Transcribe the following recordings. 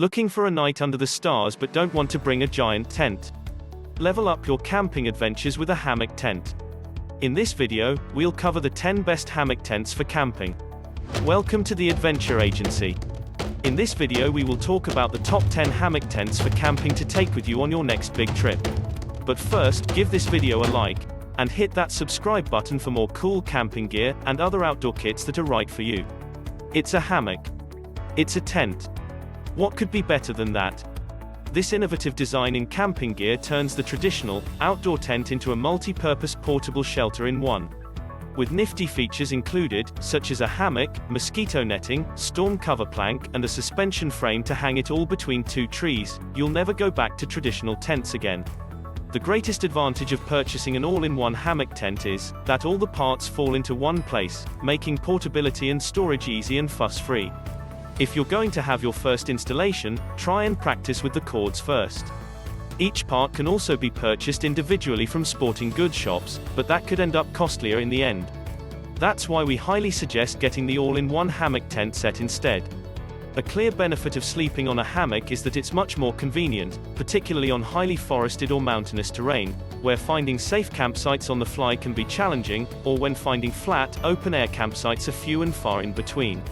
Looking for a night under the stars but don't want to bring a giant tent? Level up your camping adventures with a hammock tent. In this video, we'll cover the 10 best hammock tents for camping. Welcome to the Adventure Agency. In this video we will talk about the top 10 hammock tents for camping to take with you on your next big trip. But first, give this video a like, and hit that subscribe button for more cool camping gear and other outdoor kits that are right for you. It's a hammock. It's a tent. What could be better than that? This innovative design in camping gear turns the traditional, outdoor tent into a multi-purpose portable shelter in one. With nifty features included, such as a hammock, mosquito netting, storm cover plank, and a suspension frame to hang it all between two trees, you'll never go back to traditional tents again. The greatest advantage of purchasing an all-in-one hammock tent is that all the parts fall into one place, making portability and storage easy and fuss-free. If you're going to have your first installation, try and practice with the cords first. Each part can also be purchased individually from sporting goods shops, but that could end up costlier in the end. That's why we highly suggest getting the all-in-one hammock tent set instead. A clear benefit of sleeping on a hammock is that it's much more convenient, particularly on highly forested or mountainous terrain, where finding safe campsites on the fly can be challenging, or when finding flat, open-air campsites are few and far in between.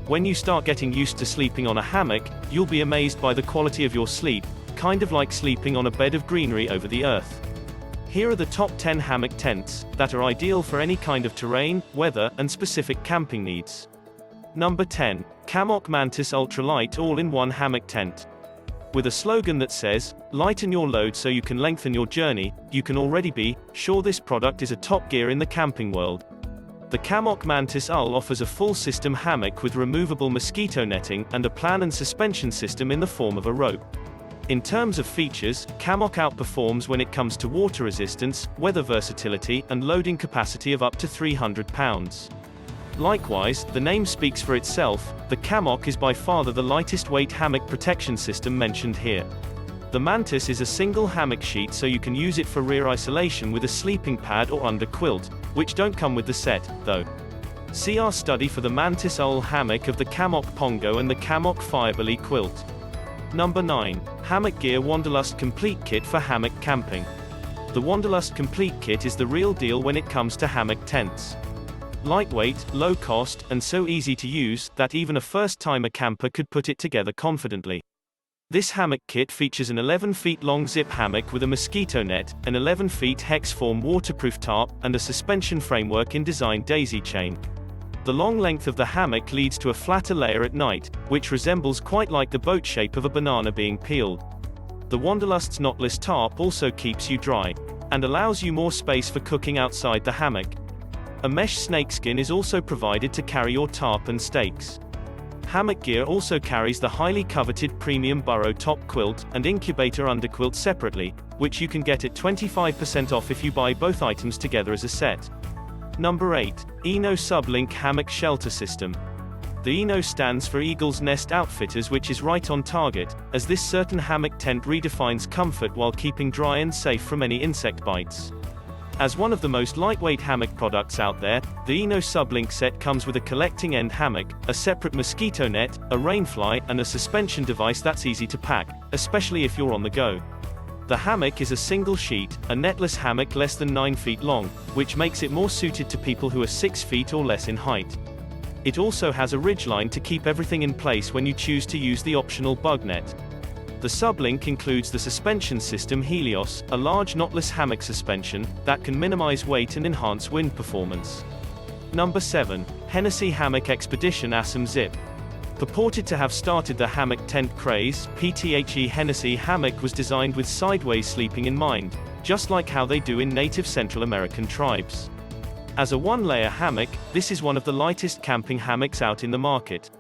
When you start getting used to sleeping on a hammock, you'll be amazed by the quality of your sleep, kind of like sleeping on a bed of greenery over the earth. Here are the top 10 hammock tents that are ideal for any kind of terrain, weather, and specific camping needs. Number 10. Kammok Mantis Ultralight All-in-One Hammock Tent. With a slogan that says, "Lighten your load so you can lengthen your journey," you can already be sure this product is a top gear in the camping world. The Kammok Mantis UL offers a full-system hammock with removable mosquito netting and a plan and suspension system in the form of a rope. In terms of features, Kammok outperforms when it comes to water resistance, weather versatility, and loading capacity of up to 300 pounds. Likewise, the name speaks for itself, the Kammok is by far the lightest weight hammock protection system mentioned here. The Mantis is a single hammock sheet, so you can use it for rear isolation with a sleeping pad or under quilt, which don't come with the set, though. See our study for the Mantis UL hammock of the Kammok Pongo and the Kammok Firebelly quilt. Number 9. Hammock Gear Wanderlust Complete Kit for Hammock Camping. The Wanderlust Complete Kit is the real deal when it comes to hammock tents. Lightweight, low cost, and so easy to use that even a first-timer camper could put it together confidently. This hammock kit features an 11 feet long zip hammock with a mosquito net, an 11 feet hex form waterproof tarp, and a suspension framework in design daisy chain. The long length of the hammock leads to a flatter layer at night, which resembles quite like the boat shape of a banana being peeled. The Wanderlust's knotless tarp also keeps you dry, and allows you more space for cooking outside the hammock. A mesh snakeskin is also provided to carry your tarp and stakes. Hammock Gear also carries the highly coveted premium burrow top quilt and incubator underquilt separately, which you can get at 25% off if you buy both items together as a set. Number 8. Eno SubLink Hammock Shelter System. The Eno stands for Eagle's Nest Outfitters, which is right on target, as this certain hammock tent redefines comfort while keeping dry and safe from any insect bites. As one of the most lightweight hammock products out there, the Eno SubLink set comes with a collecting end hammock, a separate mosquito net, a rainfly, and a suspension device that's easy to pack, especially if you're on the go. The hammock is a single sheet, a netless hammock less than 9 feet long, which makes it more suited to people who are 6 feet or less in height. It also has a ridgeline to keep everything in place when you choose to use the optional bug net. The SubLink includes the suspension system Helios, a large knotless hammock suspension that can minimize weight and enhance wind performance. Number 7. Hennessy Hammock Expedition Asym Zip. Purported to have started the hammock tent craze, PTHE Hennessy Hammock was designed with sideways sleeping in mind, just like how they do in native Central American tribes. As a one-layer hammock, this is one of the lightest camping hammocks out in the market.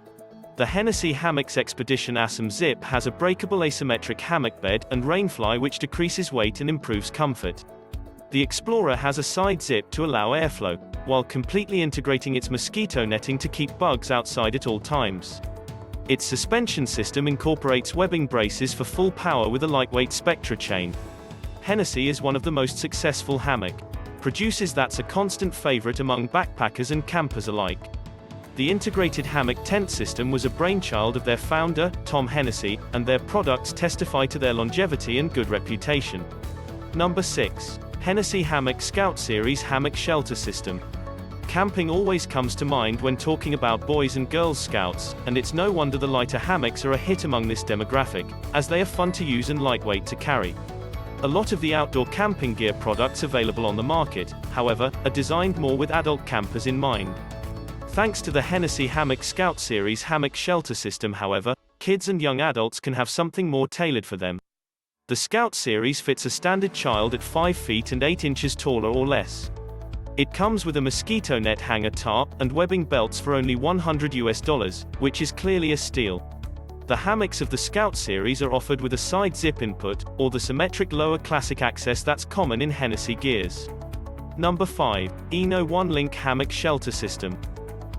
The Hennessy Hammocks Expedition Asym Zip has a breakable asymmetric hammock bed and rainfly which decreases weight and improves comfort. The Explorer has a side zip to allow airflow, while completely integrating its mosquito netting to keep bugs outside at all times. Its suspension system incorporates webbing braces for full power with a lightweight Spectra chain. Hennessy is one of the most successful hammock producers that's a constant favorite among backpackers and campers alike. The integrated hammock tent system was a brainchild of their founder, Tom Hennessy, and their products testify to their longevity and good reputation. Number 6. Hennessy Hammock Scout Series Hammock Shelter System. Camping always comes to mind when talking about Boys and Girls Scouts, and it's no wonder the lighter hammocks are a hit among this demographic, as they are fun to use and lightweight to carry. A lot of the outdoor camping gear products available on the market, however, are designed more with adult campers in mind. Thanks to the Hennessy Hammock Scout Series Hammock Shelter System, however, kids and young adults can have something more tailored for them. The Scout Series fits a standard child at 5 feet and 8 inches taller or less. It comes with a mosquito net hanger tarp and webbing belts for only $100, which is clearly a steal. The hammocks of the Scout Series are offered with a side zip input, or the symmetric lower classic access that's common in Hennessy gears. Number 5. Eno OneLink Hammock Shelter System.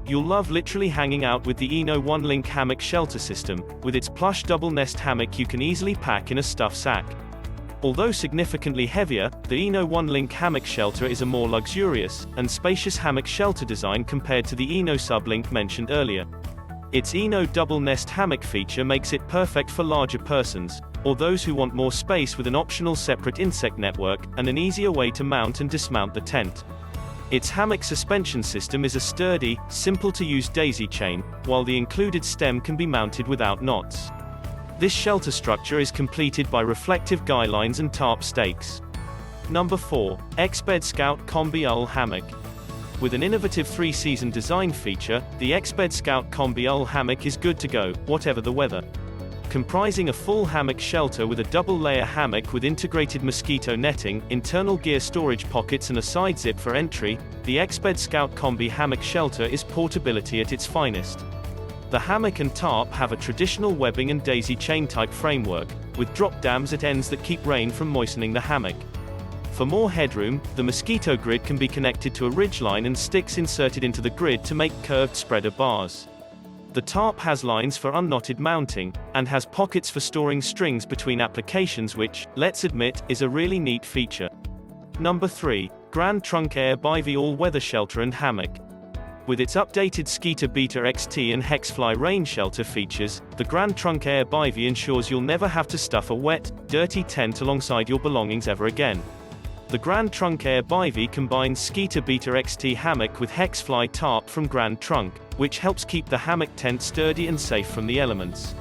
You'll love literally hanging out with the Eno OneLink Hammock Shelter System. With its plush double nest hammock you can easily pack in a stuff sack. Although significantly heavier, the Eno OneLink Hammock Shelter is a more luxurious and spacious hammock shelter design compared to the Eno SubLink mentioned earlier. Its Eno double nest hammock feature makes it perfect for larger persons, or those who want more space with an optional separate insect network, and an easier way to mount and dismount the tent. Its hammock suspension system is a sturdy, simple-to-use daisy chain, while the included stem can be mounted without knots. This shelter structure is completed by reflective guy lines and tarp stakes. Number 4. Exped Scout Combi Ul Hammock. With an innovative 3-season design feature, the Exped Scout Combi Ul Hammock is good to go, whatever the weather. Comprising a full hammock shelter with a double-layer hammock with integrated mosquito netting, internal gear storage pockets and a side zip for entry, the Exped Scout Combi Hammock Shelter is portability at its finest. The hammock and tarp have a traditional webbing and daisy chain type framework, with drop dams at ends that keep rain from moistening the hammock. For more headroom, the mosquito grid can be connected to a ridgeline and sticks inserted into the grid to make curved spreader bars. The tarp has lines for unknotted mounting, and has pockets for storing strings between applications, which, let's admit, is a really neat feature. Number 3. Grand Trunk Air Bivy All-Weather Shelter and Hammock. With its updated Skeeter Beta XT and Hexfly rain shelter features, the Grand Trunk Air Bivy ensures you'll never have to stuff a wet, dirty tent alongside your belongings ever again. The Grand Trunk Air Bivy combines Skeeter Beta XT hammock with Hexfly tarp from Grand Trunk, which helps keep the hammock tent sturdy and safe from the elements.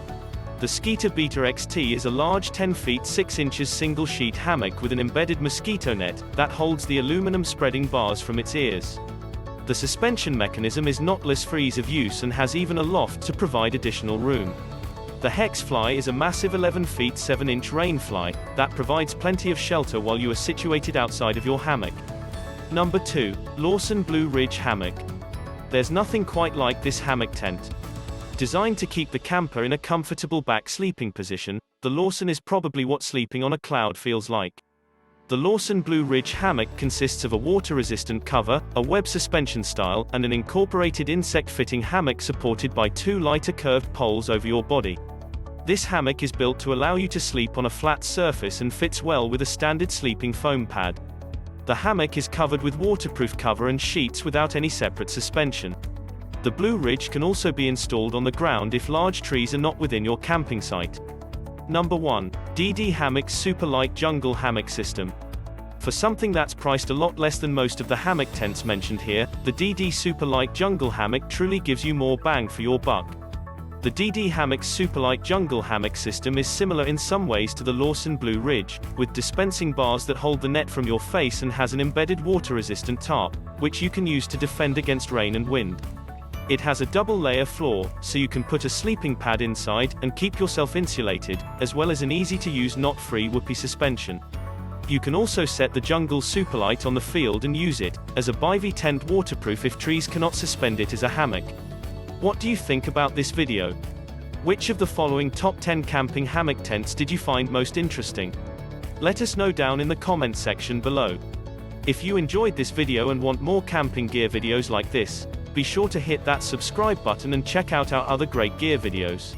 The Skeeter Beta XT is a large 10 feet 6 inches single-sheet hammock with an embedded mosquito net that holds the aluminum spreading bars from its ears. The suspension mechanism is knotless for ease of use and has even a loft to provide additional room. The Hexfly is a massive 11 feet 7 inch rainfly that provides plenty of shelter while you are situated outside of your hammock. Number 2. Lawson Blue Ridge Hammock. There's nothing quite like this hammock tent. Designed to keep the camper in a comfortable back sleeping position, the Lawson is probably what sleeping on a cloud feels like. The Lawson Blue Ridge Hammock consists of a water-resistant cover, a web suspension style, and an incorporated insect-fitting hammock supported by 2 lighter curved poles over your body. This hammock is built to allow you to sleep on a flat surface and fits well with a standard sleeping foam pad. The hammock is covered with waterproof cover and sheets without any separate suspension. The Blue Ridge can also be installed on the ground if large trees are not within your camping site. Number 1. DD Hammock's SuperLight Jungle Hammock System. For something that's priced a lot less than most of the hammock tents mentioned here, the DD SuperLight Jungle Hammock truly gives you more bang for your buck. The DD Hammock's SuperLight Jungle Hammock system is similar in some ways to the Lawson Blue Ridge, with dispensing bars that hold the net from your face and has an embedded water-resistant tarp, which you can use to defend against rain and wind. It has a double-layer floor, so you can put a sleeping pad inside and keep yourself insulated, as well as an easy-to-use knot-free whoopee suspension. You can also set the Jungle SuperLight on the field and use it as a bivy tent waterproof if trees cannot suspend it as a hammock. What do you think about this video? Which of the following top 10 camping hammock tents did you find most interesting? Let us know down in the comment section below. If you enjoyed this video and want more camping gear videos like this, be sure to hit that subscribe button and check out our other great gear videos.